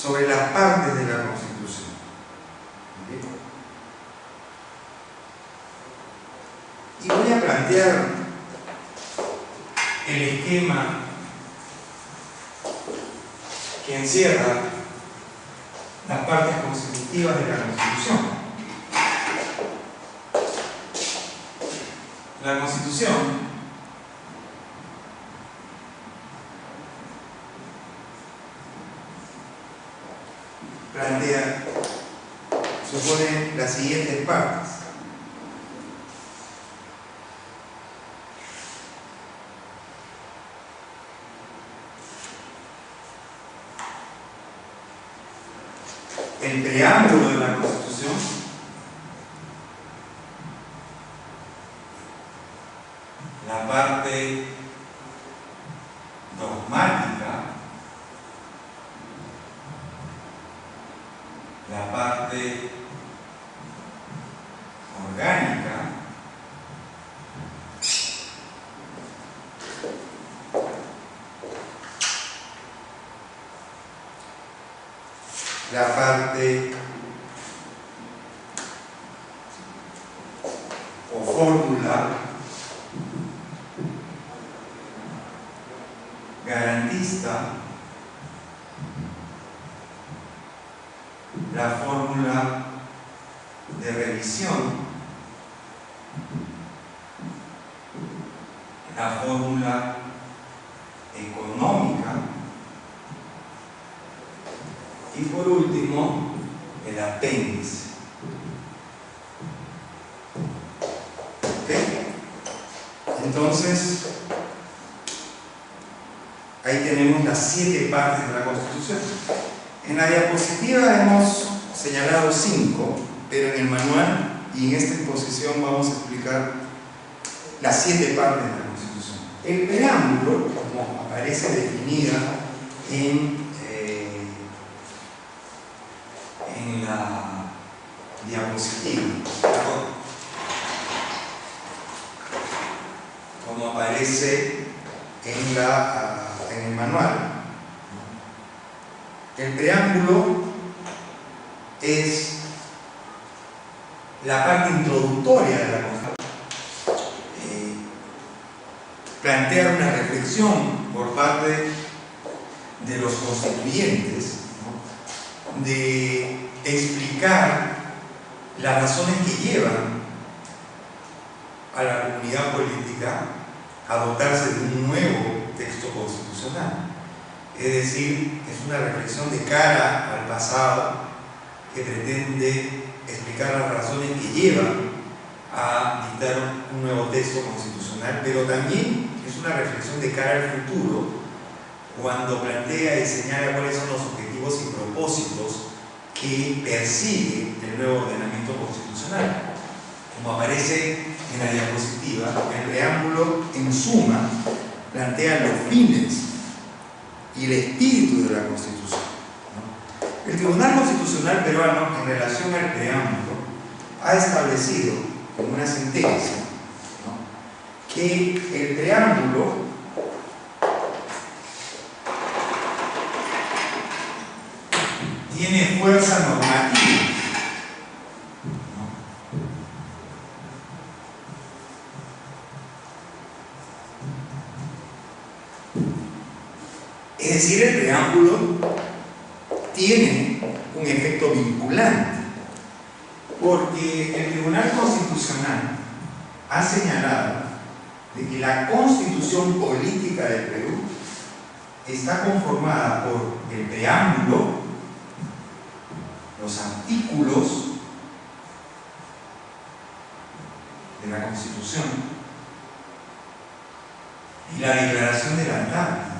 sobre las partes de la Constitución. ¿Okay? Y voy a plantear el esquema que encierra las partes constitutivas de la Constitución. La Constitución supone las siguientes partes. El preámbulo de la Constitución, la parte dogmática, la parte orgánica, la parte o fórmula garantista, la fórmula de revisión, la fórmula económica y por último el apéndice. ¿Okay? Entonces ahí tenemos las 7 partes de la Constitución. En la diapositiva hemos señalado 5, pero en el manual y en esta exposición vamos a explicar las 7 partes de la Constitución. El preámbulo, como aparece definida en la diapositiva, como aparece en el manual. El preámbulo es la parte introductoria de la Constitución. Plantear una reflexión por parte de los constituyentes, ¿no?, de explicar las razones que llevan a la comunidad política a dotarse de un nuevo texto constitucional. Es decir, es una reflexión de cara al pasado que pretende explicar las razones que llevan a dictar un nuevo texto constitucional, pero también es una reflexión de cara al futuro cuando plantea y señala cuáles son los objetivos y propósitos que persigue el nuevo ordenamiento constitucional. Como aparece en la diapositiva, el preámbulo en suma plantea los fines y el espíritu de la Constitución, ¿no? El Tribunal Constitucional peruano, en relación al preámbulo, ha establecido en una sentencia, ¿no?, que el preámbulo tiene fuerza normativa, ¿no? Es decir, el preámbulo tiene un efecto vinculante, porque el Tribunal Constitucional ha señalado de que la Constitución Política del Perú está conformada por el preámbulo, los artículos de la Constitución y la Declaración de la Antártida.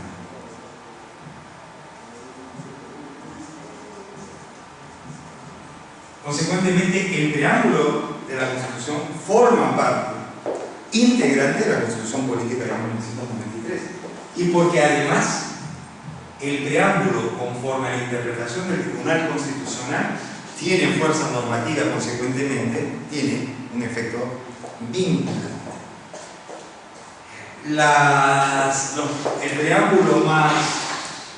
Consecuentemente, el preámbulo de la Constitución forma parte integrante de la Constitución Política de 1993. Y porque además el preámbulo, conforme a la interpretación del Tribunal Constitucional, tiene fuerza normativa, consecuentemente tiene un efecto vinculante. El preámbulo más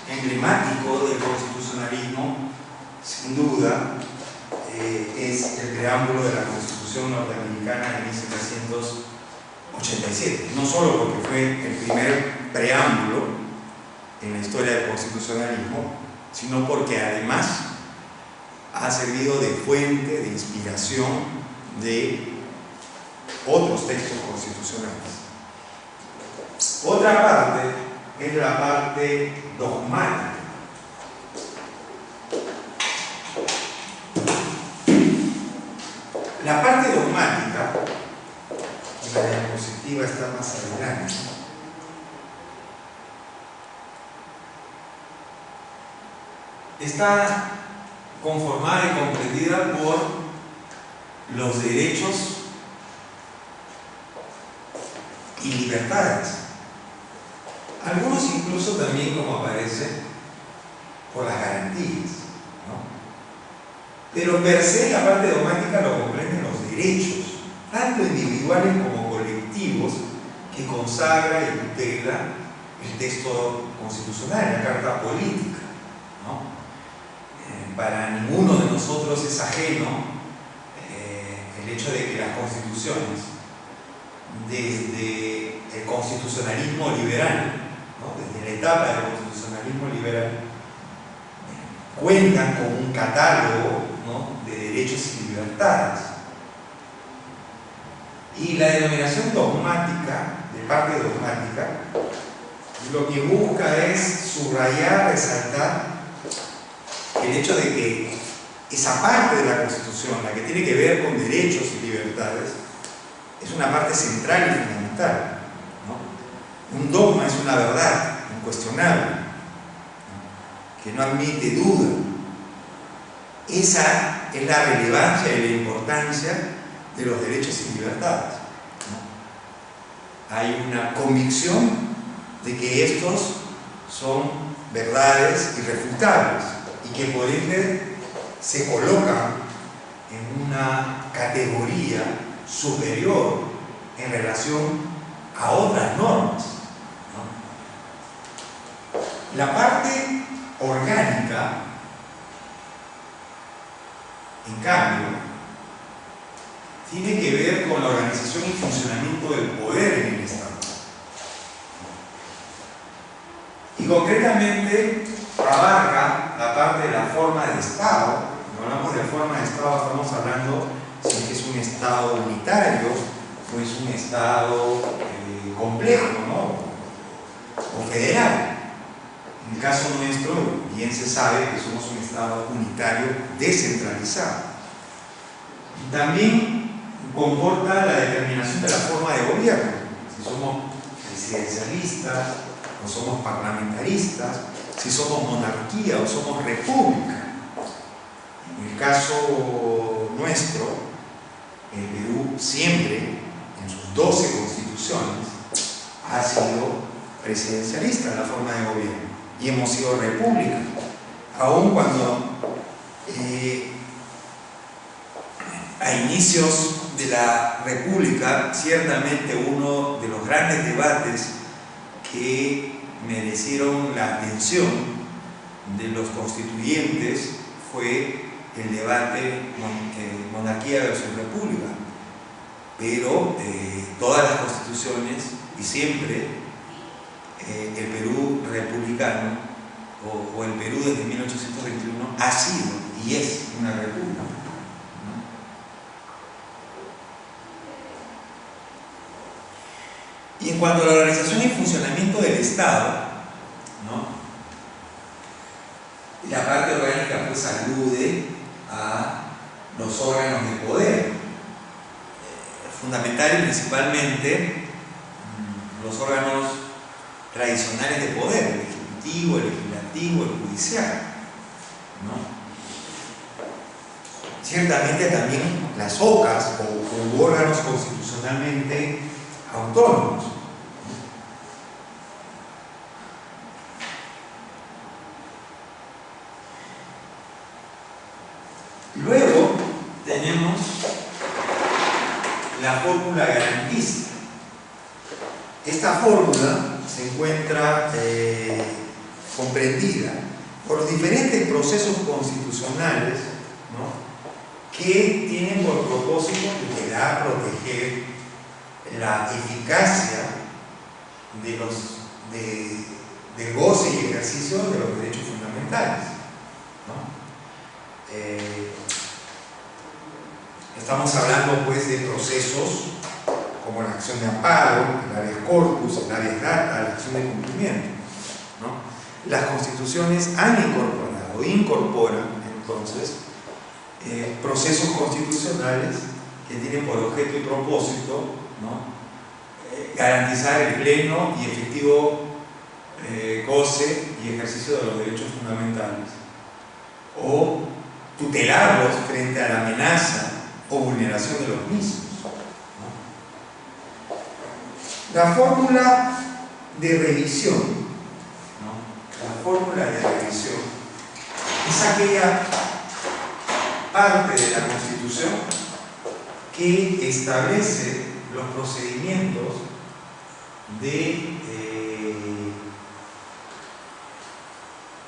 emblemático del constitucionalismo, sin duda, es el preámbulo de la Constitución norteamericana de 1787. No solo porque fue el primer preámbulo en la historia del constitucionalismo, sino porque además ha servido de fuente, de inspiración de otros textos constitucionales. Otra parte es la parte dogmática. La parte dogmática, la diapositiva está más adelante, está conformada y comprendida por los derechos y libertades. Algunos incluso también, como aparece, por las garantías, ¿no? Pero per se la parte dogmática lo comprenden los derechos, tanto individuales como colectivos, que consagra y tutela el texto constitucional, la Carta Política, ¿no? Para ninguno de nosotros es ajeno el hecho de que las constituciones, desde el constitucionalismo liberal, ¿no? Desde la etapa del constitucionalismo liberal, cuentan con un catálogo, ¿no?, de derechos y libertades. Y la denominación dogmática, de parte dogmática, lo que busca es subrayar, resaltar el hecho de que esa parte de la Constitución, la que tiene que ver con derechos y libertades, es una parte central y fundamental, ¿no? Un dogma es una verdad incuestionable, ¿no?, que no admite duda. Esa es la relevancia y la importancia de los derechos y libertades, ¿no? Hay una convicción de que estos son verdades irrefutables y que por ende se colocan en una categoría superior en relación a otras normas, ¿no? La parte orgánica, en cambio, tiene que ver con la organización y funcionamiento del poder en el Estado. Y concretamente abarca la parte de la forma de Estado. Cuando hablamos de forma de Estado estamos hablando si es un Estado unitario o es un Estado complejo, ¿no?, o federal. En el caso nuestro, bien se sabe que somos un Estado unitario descentralizado. También comporta la determinación de la forma de gobierno, si somos presidencialistas o somos parlamentaristas, si somos monarquía o somos república. En el caso nuestro, el Perú siempre, en sus 12 constituciones, ha sido presidencialista en la forma de gobierno y hemos sido república, aun cuando a inicios de la república, ciertamente uno de los grandes debates que merecieron la atención de los constituyentes fue el debate monarquía versus república, pero todas las constituciones y siempre el Perú republicano o el Perú desde 1821 ha sido y es una república, ¿no? Y en cuanto a la organización y funcionamiento del Estado, ¿no?, la parte orgánica pues alude a los órganos de poder, fundamental y principalmente los órganos tradicionales de poder, el ejecutivo, el legislativo, el judicial, ¿no? Ciertamente también las OCAs o órganos constitucionalmente autónomos. Luego tenemos la fórmula garantista. Esta fórmula se encuentra comprendida por los diferentes procesos constitucionales, ¿no?, que tienen por propósito tutelar, proteger la eficacia del goce y ejercicio de los derechos fundamentales, ¿no? Estamos hablando pues de procesos como la acción de amparo, el habeas corpus, el habeas data, la acción de cumplimiento, ¿no? Las constituciones han incorporado, incorporan entonces procesos constitucionales que tienen por objeto y propósito, ¿no?, garantizar el pleno y efectivo goce y ejercicio de los derechos fundamentales, o tutelarlos frente a la amenaza o vulneración de los mismos, ¿no? La fórmula de revisión, ¿no?, la fórmula de revisión es aquella parte de la Constitución que establece los procedimientos de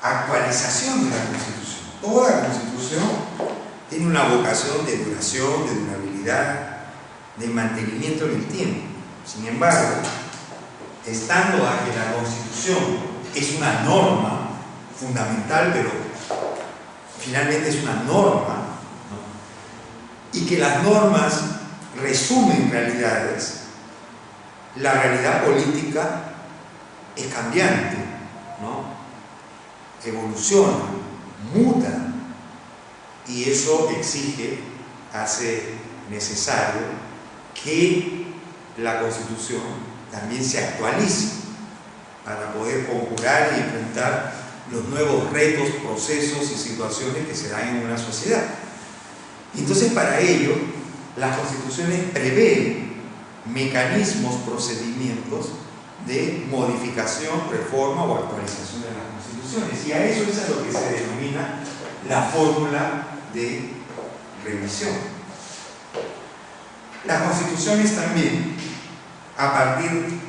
actualización de la Constitución. Toda Constitución tiene una vocación de duración, de durabilidad, de mantenimiento en el tiempo. Sin embargo, estando a que la Constitución es una norma fundamental, pero finalmente es una norma, ¿no?, y que las normas resumen realidades, la realidad política es cambiante, ¿no?, evoluciona, muta, y eso exige, hace necesario que la Constitución también se actualice para poder conjurar y enfrentar los nuevos retos, procesos y situaciones que se dan en una sociedad. Entonces, para ello, las constituciones prevén mecanismos, procedimientos de modificación, reforma o actualización de las constituciones, y a eso es a lo que se denomina la fórmula de revisión. Las constituciones también, a partir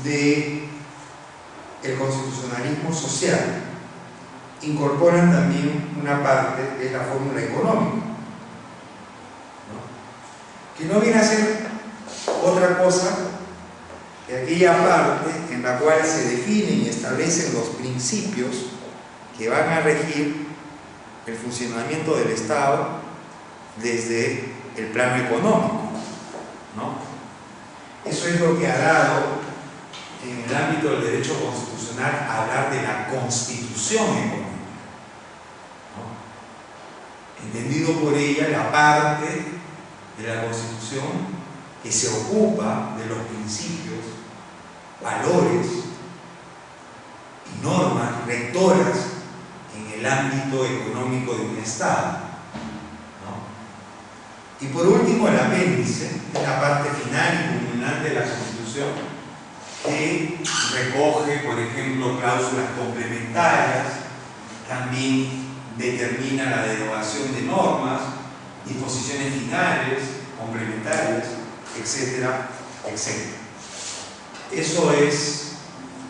de el constitucionalismo social, incorporan también una parte que es la fórmula económica, ¿no?, que no viene a ser otra cosa que aquella parte en la cual se definen y establecen los principios que van a regir el funcionamiento del Estado desde el plano económico, ¿no? Eso es lo que ha dado, en el ámbito del derecho constitucional, a hablar de la constitución económica, ¿no?, entendido por ella la parte de la Constitución que se ocupa de los principios, valores y normas rectoras en el ámbito económico de un Estado, ¿no? Y por último, el apéndice es la parte final y culminante de la Constitución, que recoge, por ejemplo, cláusulas complementarias, también determina la derogación de normas, disposiciones finales, complementarias, etcétera, etcétera. Eso es,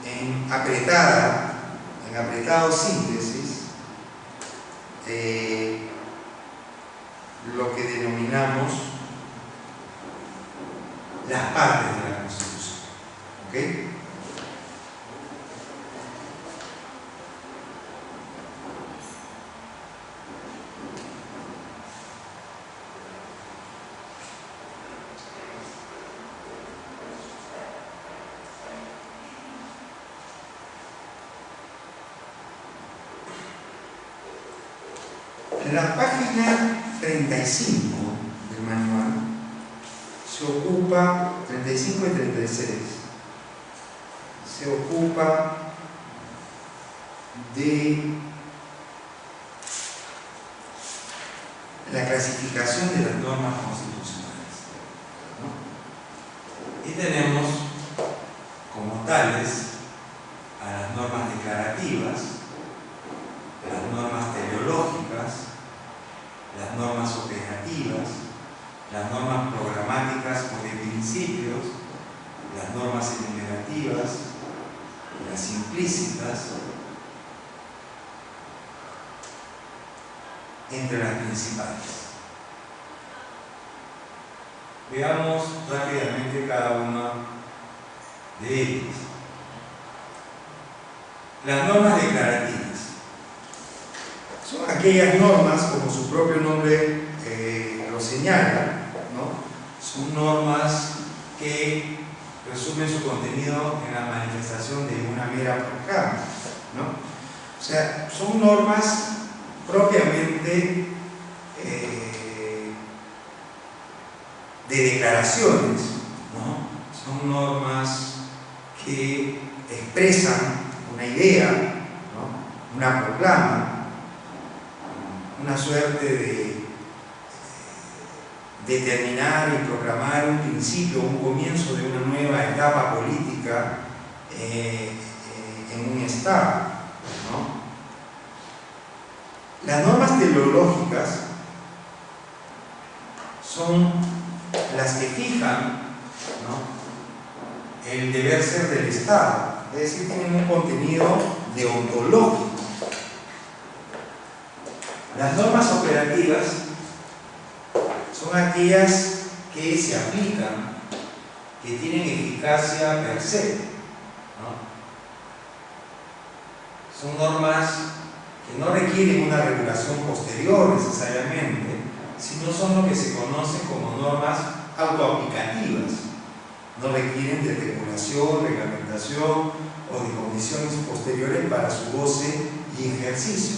en apretado síntesis, lo que denominamos las partes de la Constitución. ¿Ok? En la página 35 del manual se ocupa, 35 y 36, se ocupa de la clasificación de las normas constitucionales, ¿no? Y tenemos como tales a las normas declarativas, las normas teleológicas, las normas operativas, las normas programáticas o de principios, las normas enumerativas, las implícitas, entre las principales. Veamos rápidamente cada una de ellas. Las normas declarativas son aquellas normas, como su propio nombre lo señala, ¿no? Son normas que resumen su contenido en la manifestación de una mera proclama, ¿no? O sea, son normas propiamente de declaraciones, ¿no? Son normas que expresan una idea, ¿no? Una proclama, una suerte de determinar y proclamar un principio, un comienzo de una nueva etapa política en un Estado, ¿no? Las normas teleológicas son las que fijan, ¿no?, el deber ser del Estado, es decir, tienen un contenido deontológico. Las normas operativas son aquellas que se aplican, que tienen eficacia per se, ¿no? Son normas que no requieren una regulación posterior necesariamente, sino son lo que se conoce como normas autoaplicativas. No requieren de regulación, reglamentación o de condiciones posteriores para su goce y ejercicio.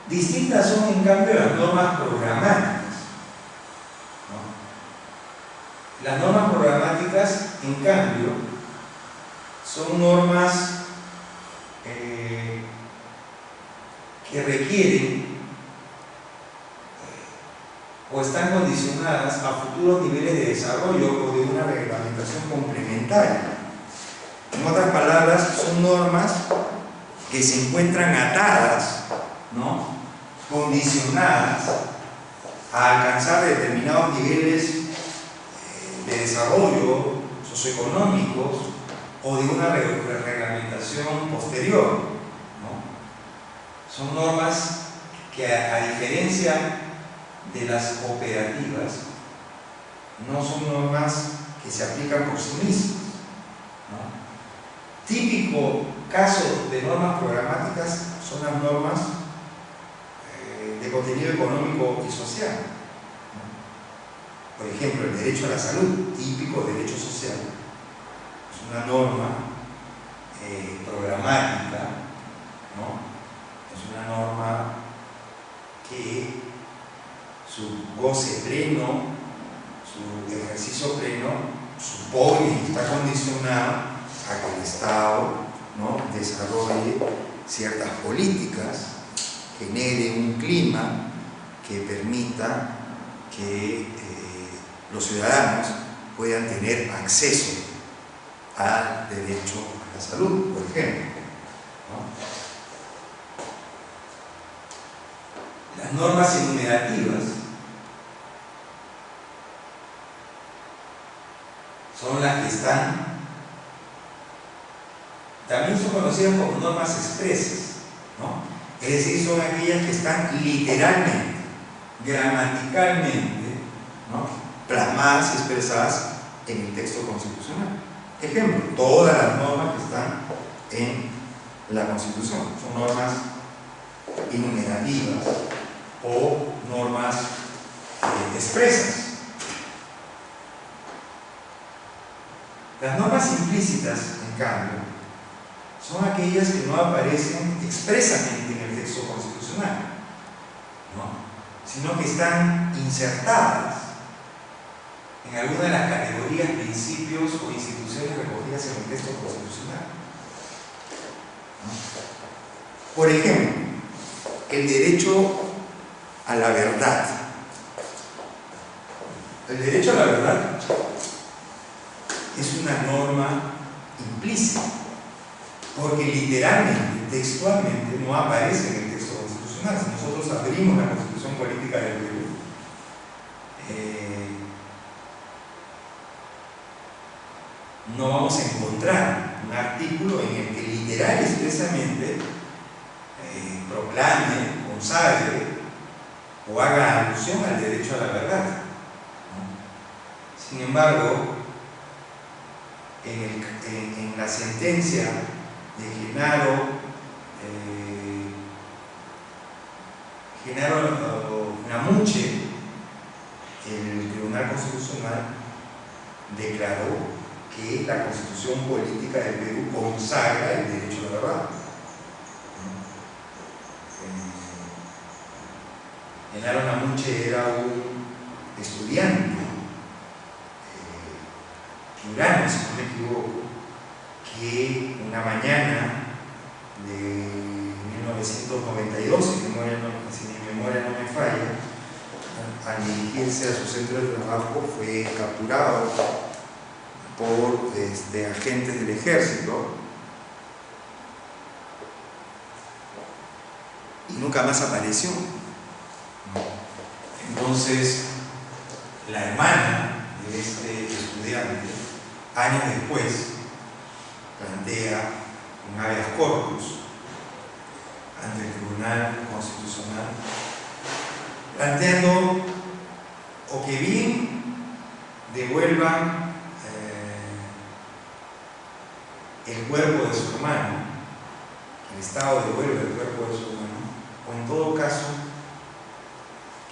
Distintas son, en cambio, las normas programáticas, ¿no? Las normas programáticas, en cambio, son normas que requieren o están condicionadas a futuros niveles de desarrollo o de una reglamentación complementaria. En otras palabras, son normas que se encuentran atadas, ¿no?, condicionadas a alcanzar determinados niveles de desarrollo socioeconómicos o de una reglamentación posterior, ¿no? Son normas que, a diferencia de las operativas, no son normas que se aplican por sí mismas, ¿no? Típico caso de normas programáticas son las normas de contenido económico y social, ¿no? Por ejemplo, el derecho a la salud, típico derecho social, es una norma programática, ¿no? Es una norma que su goce pleno, su ejercicio pleno, supone y está condicionado a que el Estado, ¿no?, desarrolle ciertas políticas, genere un clima que permita que los ciudadanos puedan tener acceso al derecho a la salud, por ejemplo, ¿no? Las normas enumerativas son las que también son conocidas como normas expresas, ¿no? Es decir, son aquellas que están literalmente, gramaticalmente, ¿no?, plasmadas y expresadas en el texto constitucional. Ejemplo, todas las normas que están en la Constitución son normas enumerativas o normas expresas. Las normas implícitas, en cambio, son aquellas que no aparecen expresamente en el texto constitucional, ¿no?, sino que están insertadas en alguna de las categorías, principios o instituciones recogidas en el texto constitucional, ¿no? Por ejemplo, el derecho a la verdad. El derecho a la verdad es una norma implícita, porque literalmente, textualmente, no aparece en el texto constitucional. Si nosotros abrimos la Constitución Política del Perú, no vamos a encontrar un artículo en el que literal expresamente proclame, consagre o haga alusión al derecho a la verdad, ¿no? Sin embargo, en la sentencia de Genaro Namuche, el Tribunal Constitucional declaró que la Constitución Política del Perú consagra el derecho a la verdad. Genaro Namuche era un estudiante piurano, si no me equivoco, que una mañana de 1992, si mi memoria no me falla, al dirigirse a su centro de trabajo fue capturado por agentes del ejército y nunca más apareció. Entonces, la hermana de este estudiante, años después, plantea un habeas corpus ante el Tribunal Constitucional, planteando o que bien devuelvan el cuerpo de su hermano, que el Estado devuelve el cuerpo de su hermano, o en todo caso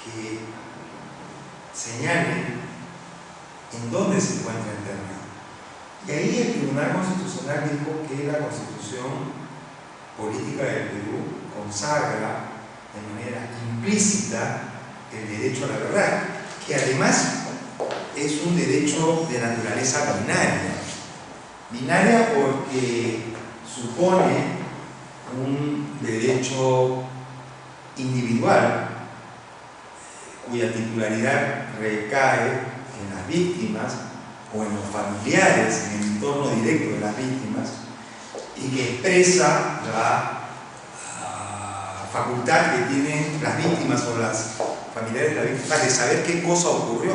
que señalen en dónde se encuentra internado. Y ahí el Tribunal Constitucional dijo que la Constitución Política del Perú consagra de manera implícita el derecho a la verdad, que además es un derecho de naturaleza binaria. Binaria porque supone un derecho individual cuya titularidad recae en las víctimas o en los familiares, en el entorno directo de las víctimas, y que expresa la facultad que tienen las víctimas o las familiares de las víctimas de saber qué cosa ocurrió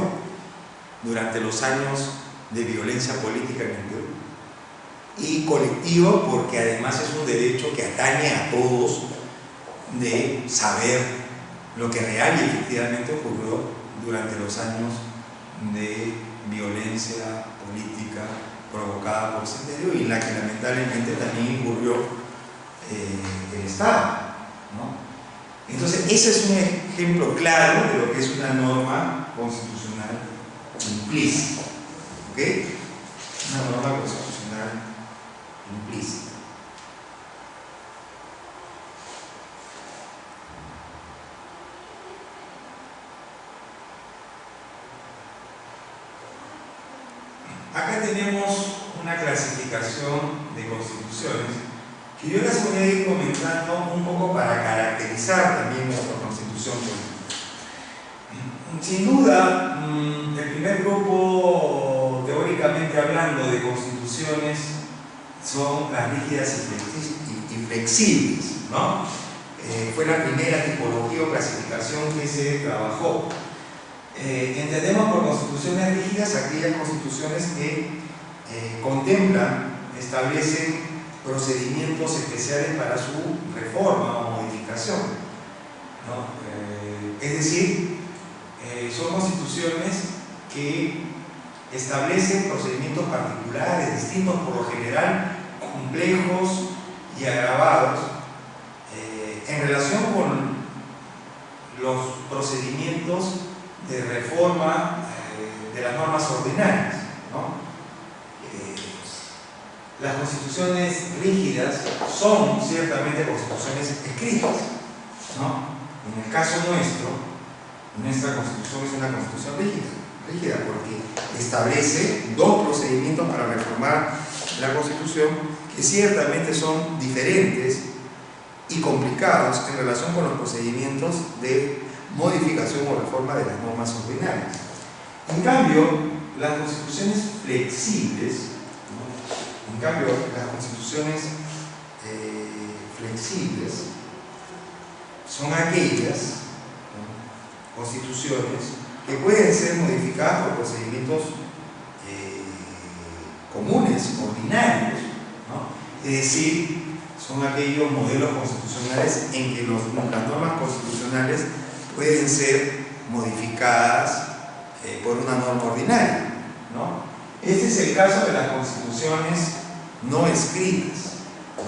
durante los años de violencia política en el Perú. Y colectivo porque además es un derecho que atañe a todos de saber lo que real y efectivamente ocurrió durante los años de violencia política provocada por Sendero y en la que lamentablemente también incurrió el Estado, ¿no? Entonces ese es un ejemplo claro de lo que es una norma constitucional implícita, ¿ok? Una norma constitucional implícita. Acá tenemos una clasificación de constituciones que yo les voy a ir comentando un poco para caracterizar también nuestra constitución política. Sin duda, el primer grupo, teóricamente hablando, de constituciones son las rígidas y flexibles, ¿no? Fue la primera tipología o clasificación que se trabajó. Entendemos por constituciones rígidas aquellas constituciones que contemplan, establecen procedimientos especiales para su reforma o modificación, ¿no? Es decir, son constituciones que establecen procedimientos particulares, distintos por lo general, complejos y agravados, en relación con los procedimientos de reforma de las normas ordinarias, ¿no? Las constituciones rígidas son ciertamente constituciones escritas, ¿no? En el caso nuestro, nuestra constitución es una constitución rígida porque establece dos procedimientos para reformar la constitución que ciertamente son diferentes y complicados en relación con los procedimientos de modificación o reforma de las normas ordinarias. En cambio, las constituciones flexibles, ¿no? En cambio, las constituciones flexibles son aquellas, ¿no? Constituciones que pueden ser modificadas por procedimientos comunes, ordinarios, Es decir, son aquellos modelos constitucionales en que las normas constitucionales pueden ser modificadas por una norma ordinaria, ¿no? Este es el caso de las constituciones no escritas, ¿no?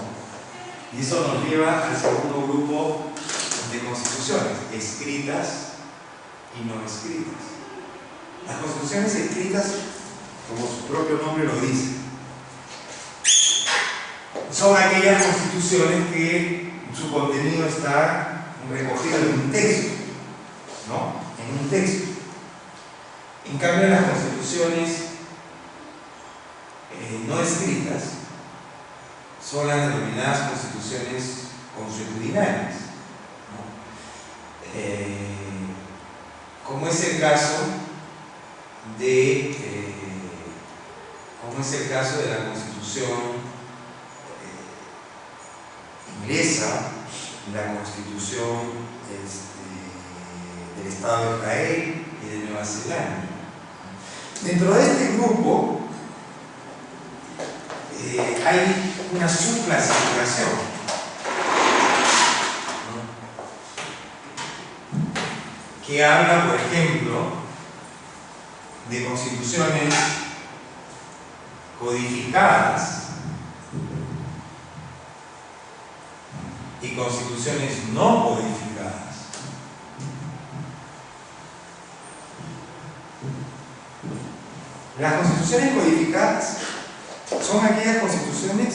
Y eso nos lleva al segundo grupo de constituciones, escritas y no escritas. Las constituciones escritas, como su propio nombre lo dice, son aquellas constituciones que su contenido está recogido en un texto, ¿no? En un texto. En cambio, las constituciones no escritas son las denominadas constituciones consuetudinarias, ¿no? Como es el caso de la Constitución inglesa, la Constitución del Estado de Israel y de Nueva Zelanda. Dentro de este grupo hay una subclasificación, ¿no? Que habla, por ejemplo, de constituciones codificadas y constituciones no codificadas. Las constituciones codificadas son aquellas constituciones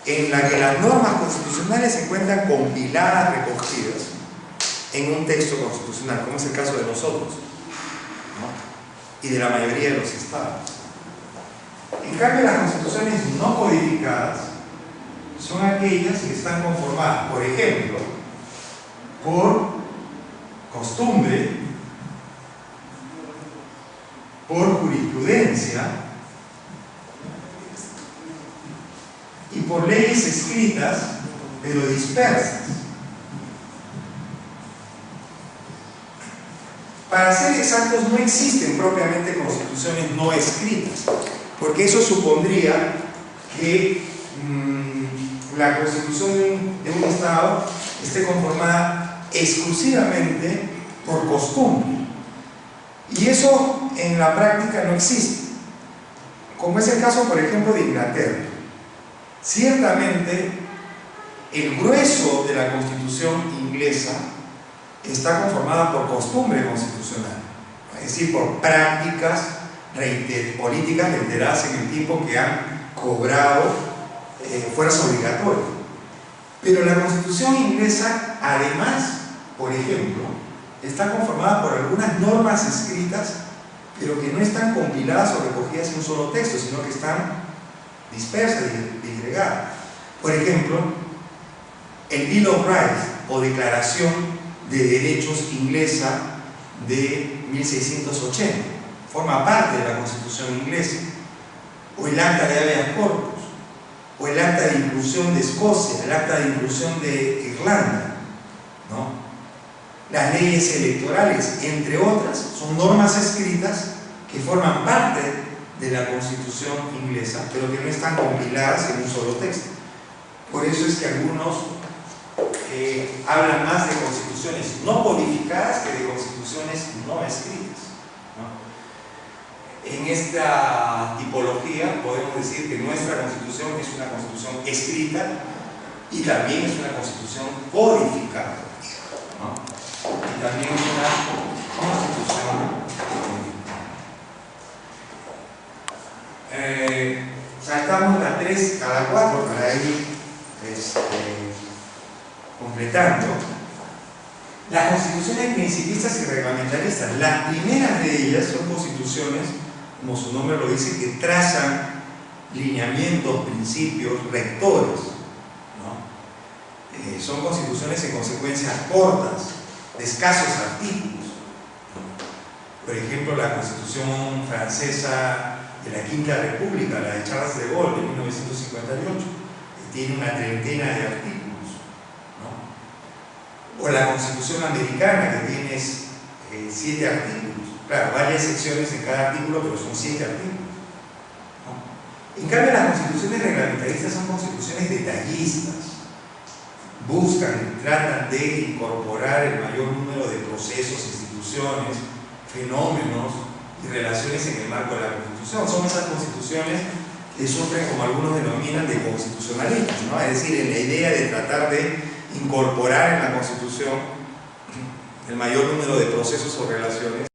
en las que las normas constitucionales se encuentran compiladas, recogidas en un texto constitucional, como es el caso de nosotros, ¿no? Y de la mayoría de los estados. En cambio, las constituciones no codificadas son aquellas que están conformadas, por ejemplo, por costumbre, por jurisprudencia y por leyes escritas, pero dispersas. Para ser exactos, no existen propiamente constituciones no escritas, porque eso supondría que la constitución de un Estado esté conformada exclusivamente por costumbre. Y eso en la práctica no existe, como es el caso, por ejemplo, de Inglaterra. Ciertamente, el grueso de la Constitución inglesa está conformada por costumbre constitucional, es decir, por prácticas políticas reiteradas en el tiempo que han cobrado fuerza obligatoria. Pero la Constitución inglesa, además, por ejemplo, está conformada por algunas normas escritas, pero que no están compiladas o recogidas en un solo texto, sino que están dispersas y disgregadas. Por ejemplo, el Bill of Rights, o Declaración de Derechos inglesa de 1680, forma parte de la Constitución inglesa, o el Acta de Habeas Corpus, o el Acta de Inclusión de Escocia, el Acta de Inclusión de Irlanda, ¿no? Las leyes electorales, entre otras, son normas escritas que forman parte de la Constitución inglesa, pero que no están compiladas en un solo texto. Por eso es que algunos hablan más de constituciones no codificadas que de constituciones no escritas, ¿no? En esta tipología podemos decir que nuestra Constitución es una Constitución escrita y también es una Constitución codificada, ¿no? Y también es una Constitución saltamos la 3 a la 4 para ir completando. Las constituciones principistas y reglamentaristas, las primeras de ellas son constituciones, como su nombre lo dice, que trazan lineamientos, principios, rectores, ¿no? Son constituciones en consecuencia cortas, de escasos artículos. Por ejemplo, la Constitución francesa de la Quinta República, la de Charles de Gaulle de 1958, que tiene una treintena de artículos, ¿no? O la Constitución americana, que tiene 7 artículos. Claro, varias secciones en cada artículo, pero son 7 artículos, ¿no? En cambio, las constituciones reglamentaristas son constituciones detallistas, buscan, tratan de incorporar el mayor número de procesos, instituciones, fenómenos y relaciones en el marco de la Constitución. Son esas constituciones que sufren, como algunos denominan, de constitucionalistas, ¿no? Es decir, en la idea de tratar de incorporar en la Constitución el mayor número de procesos o relaciones